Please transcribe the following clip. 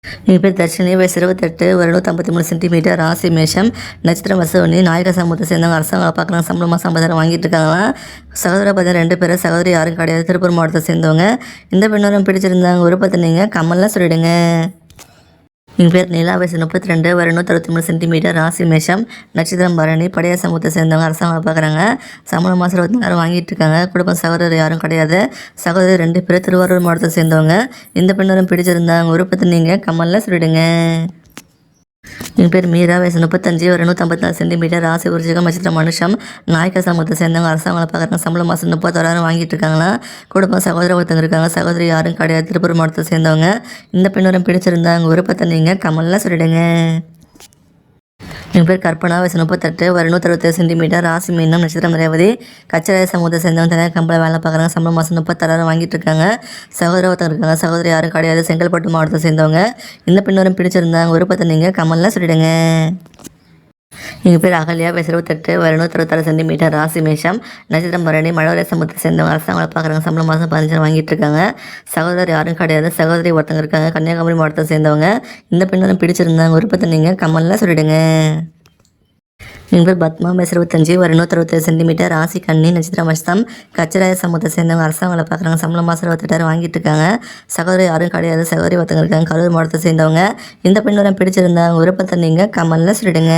என் பேர் தர்ஷினி, வயசு 28, ஒரு 153 சென்டிமீட்டர், ராசி மேஷம், நட்சத்திரம் வசவனி, நாயக சமூகத்தை சேர்ந்தவங்க. அரசாங்கம் பார்க்குறாங்க, சம்பளமாக 50,000 வாங்கிட்டு இருக்காங்களாம். சகோதர பார்த்தா 2 பேர், சகோதரி யாரும் கிடையாது, திருப்பூர் மாவட்டத்தை சேர்ந்தவங்க. இந்த பெண்ணோரம் பிடிச்சிருந்தாங்க விருப்பத்தை நீங்கள் கமெண்ட்லாம் சொல்லிவிடுங்க. என் பேர் நிலா, வயசு 32, ஒரு 163 சென்டிமீட்டர், ராசி மேஷம், நட்சத்திரம் பரணி, பழைய சமூகத்தை சேர்ந்தவங்க. அரசாங்கம் பார்க்குறாங்க, சம்பளம் மாதம் 24,000 வாங்கிட்டு இருக்காங்க. குடும்பம் சகோதரர் யாரும் கிடையாது, சகோதரி 2 பேர், திருவாரூர் மாவட்டத்தை சேர்ந்தவங்க. இந்த பெண்ணோரம் பிடிச்சிருந்தாங்க விருப்பத்தை நீங்கள் கமெண்ட்லாம் சொல்லிவிடுங்க. என் பேர் மீரா, வயசு 35, ஒரு 154 சென்டிமீட்டர், ராசி விருச்சிகம், நட்சத்திரம் மனுஷம், நாயக்க சமூகத்தை சேர்ந்தவங்க. அரசாங்கம் பார்க்குறாங்க, சம்பளம் மாதம் 36,000 வாங்கிட்டு இருக்காங்களா. குடும்பம் சகோதர ஒருத்தங்க இருக்காங்க, சகோதரி யாரும் கிடையாது, திருப்பூர் மாவட்டத்தை சேர்ந்தவங்க. இந்த பெண்ணோரம் பிடிச்சிருந்தாங்க விருப்பத்தை நீங்கள் கமெண்ட்லாம் சொல்லிவிடுங்க. என் பேர் கற்பனா, வயசு 38, ஒரு 167 சென்டிமீட்டர், ராசி மீனம், நட்சத்திரம் ரேவதி, கச்சராய சமூகத்தை சேர்ந்தவங்க. தனியார் கம்பெனியில் வேலை பார்க்குறாங்க, சம்பளம் மாதம் 36,000 வாங்கிட்டு இருக்காங்க. சகோதர ஒருத்தங்க இருக்காங்க, சகோதரி யாரும் கிடையாது, செங்கல்பட்டு மாவட்டத்தை சேர்ந்தவங்க. இந்த பெண்ணோரம் பிடிச்சிருந்தாங்க விருப்பத்தை நீங்கள் கமெண்ட்லாம் சொல்லிவிடுங்க. எங்கள் பேர் அகல்யா, வயசு 28, ஒரு 166 சென்டிமீட்டர், ராசி மேஷம், நட்சத்திரம் பரணி, மழவரை சமூகத்தை சேர்ந்தவங்க. அரசாங்கம் பார்க்குறாங்க, சம்பளம் மாதம் 15,000 வாங்கிட்டு இருக்காங்க. சகோதரர் யாரும் கிடையாது, சகோதரி ஒருத்தங்க இருக்காங்க, கன்னியாகுமரி மாவட்டத்தை சேர்ந்தவங்க. இந்த பெண்ணோரம் பிடிச்சிருந்தாங்க விருப்பத்தை நீங்கள் கமெண்ட்லாம் சொல்லிவிடுங்க. எங்கள் பேர் பத்மா, வயசு 25, ஒரு 167 சென்டிமீட்டர், ராசி கன்னி, நட்சத்திரம் அஸ்தம், கச்சராய சமூகத்தை சேர்ந்தவங்க. அரசாங்கம் பார்க்குறாங்க, சம்பளம் மாதம் 28,000 வாங்கிட்டு இருக்காங்க. சகோதரி யாரும் கிடையாது, சகோதரி ஒருத்தங்க இருக்காங்க, கரூர் மாவட்டத்தை சேர்ந்தவங்க. இந்த பெண்ணோரம் பிடிச்சிருந்தாங்க விருப்பத்தை நீங்கள் கமெண்ட்ல சொல்லிடுங்க.